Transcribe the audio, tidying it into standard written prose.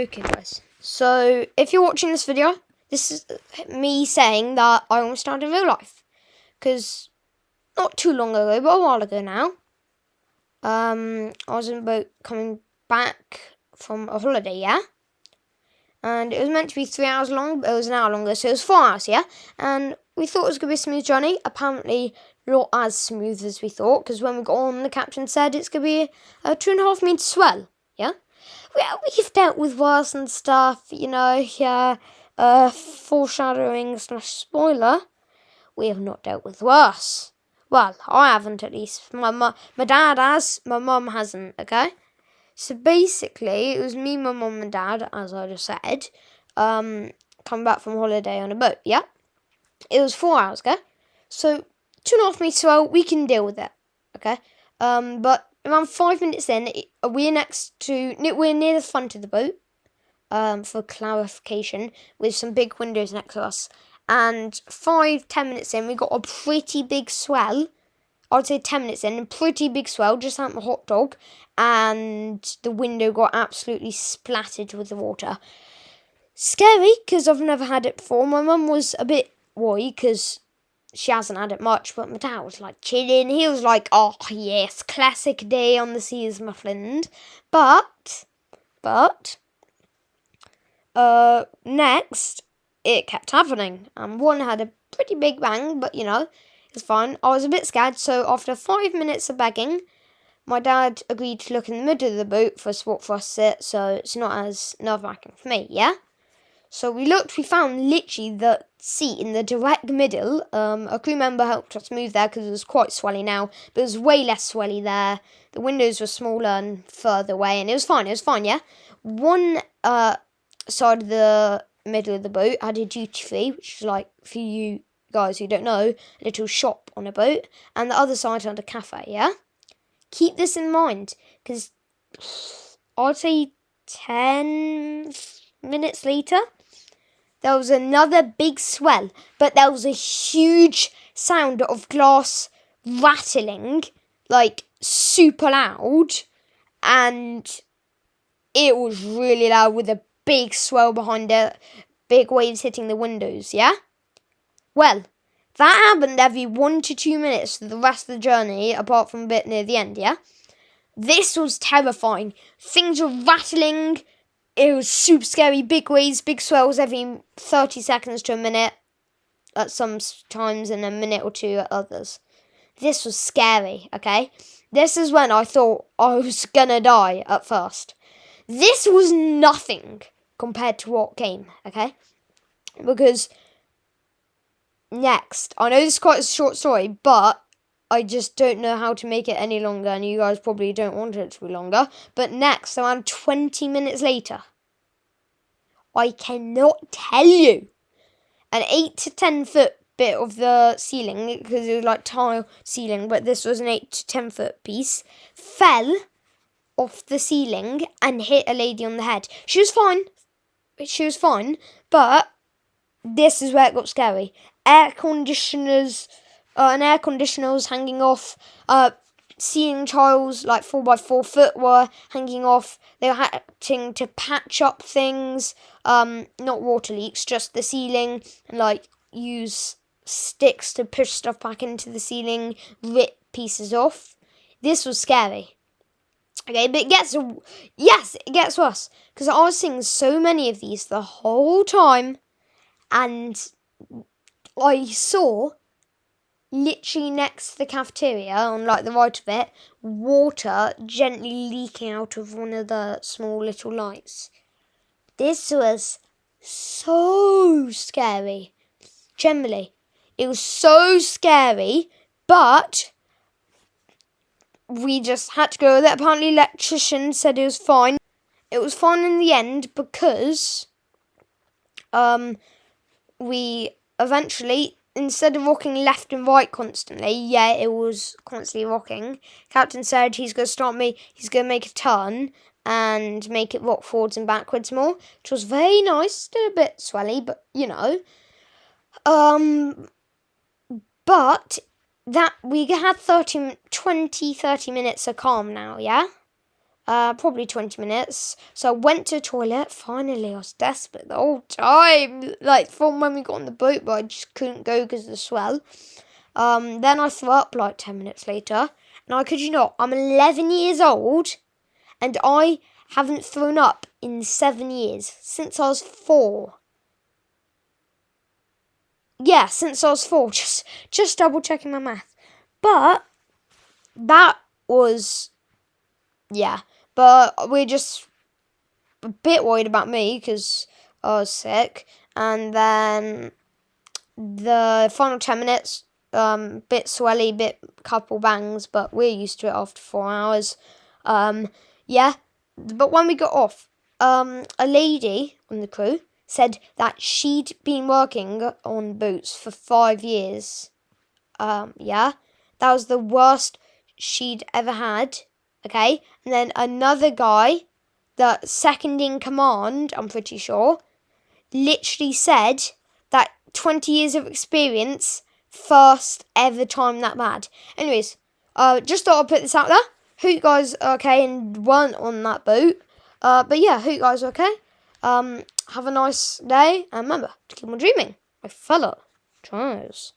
Okay guys, so if you're watching this video, this is me saying that I almost started in real life. Because not too long ago, but a while ago now, I was in a boat coming back from a holiday, yeah? And it was meant to be 3 hours long, but it was an hour longer, so it was 4 hours, yeah? And we thought it was going to be a smooth journey. Apparently not as smooth as we thought, because when we got on, the captain said it's going to be a 2.5 metre swell, yeah? We've dealt with worse and stuff, you know, yeah, foreshadowing / spoiler, we have not dealt with worse. Well, I haven't at least. My dad has, my mum hasn't, okay? So basically, it was me, my mum and dad, as I just said, coming back from holiday on a boat, yeah? It was 4 hours, okay? So, 2.5 metres swell, we can deal with it, okay? But around 5 minutes in, we're near the front of the boat, for clarification, with some big windows next to us. And 5-10 minutes in, we got a pretty big swell. I'd say 10 minutes in, a pretty big swell, just like my hot dog. And the window got absolutely splattered with the water. Scary, because I've never had it before. My mum was a bit worried, because she hasn't had it much, but my dad was like chilling. He was like, oh yes, classic day on the seas, my friend. But, next, it kept happening. And one had a pretty big bang, but you know, it's fine. I was a bit scared, so after 5 minutes of begging, my dad agreed to look in the middle of the boat for a spot for us to sit, so it's not as nerve-wracking for me, yeah? So we found literally the seat in the direct middle. A crew member helped us move there because it was quite swelly now, but it was way less swelly there. The windows were smaller and further away, and it was fine, yeah? One side of the middle of the boat had a duty-free, which is like, for you guys who don't know, a little shop on a boat, and the other side had a cafe, yeah? Keep this in mind, because I'd say 10 minutes later, there was another big swell, but there was a huge sound of glass rattling, like super loud, and it was really loud with a big swell behind it, big waves hitting the windows, yeah? Well, that happened every 1 to 2 minutes for the rest of the journey, apart from a bit near the end, yeah? This was terrifying. Things were rattling. It was super scary. Big waves, big swells every 30 seconds to a minute at some times, and a minute or two at others. This was scary, okay? This is when I thought I was gonna die at first. This was nothing compared to what came, okay? Because next, I know this is quite a short story, but I just don't know how to make it any longer, and you guys probably don't want it to be longer. But next, around 20 minutes later, I cannot tell you, an 8 to 10 foot bit of the ceiling, because it was like tile ceiling, but this was an 8 to 10 foot piece, fell off the ceiling and hit a lady on the head. She was fine, but this is where it got scary. An air conditioner was hanging off. Ceiling tiles, like 4x4 foot, were hanging off. They were having to patch up things. Not water leaks, just the ceiling, and like use sticks to push stuff back into the ceiling, rip pieces off. This was scary. Okay, but it gets worse, because I was seeing so many of these the whole time, and I saw, literally next to the cafeteria, on like the right of it, water gently leaking out of one of the small little lights. This was so scary. Generally, it was so scary, but we just had to go with it. Apparently, the electrician said it was fine. It was fine in the end, because we eventually, instead of rocking left and right constantly, yeah, it was constantly rocking. Captain said he's going to make a turn and make it rock forwards and backwards more, which was very nice. Still a bit swelly, but you know. But that we had 30 minutes of calm now, yeah? probably 20 minutes. So I went to the toilet. Finally, I was desperate the whole time, like from when we got on the boat, but I just couldn't go because of the swell. Then I threw up like 10 minutes later. And I kid you not, I'm 11 years old and I haven't thrown up in 7 years, since I was 4. Yeah, since I was 4, just double checking my math. But that was, yeah. But we're just a bit worried about me because I was sick. And then the final 10 minutes, bit swelly, bit couple bangs, but we're used to it after 4 hours. Yeah. But when we got off, a lady on the crew said that she'd been working on boats for 5 years. Yeah. That was the worst she'd ever had. Okay. And then another guy, the second in command, I'm pretty sure, literally said that 20 years of experience, first ever time that bad. Anyways, just thought I'd put this out there. Hope you guys are okay and weren't on that boat. But yeah, hope you guys are okay. Have a nice day, and remember to keep on dreaming, my fellow. Cheers.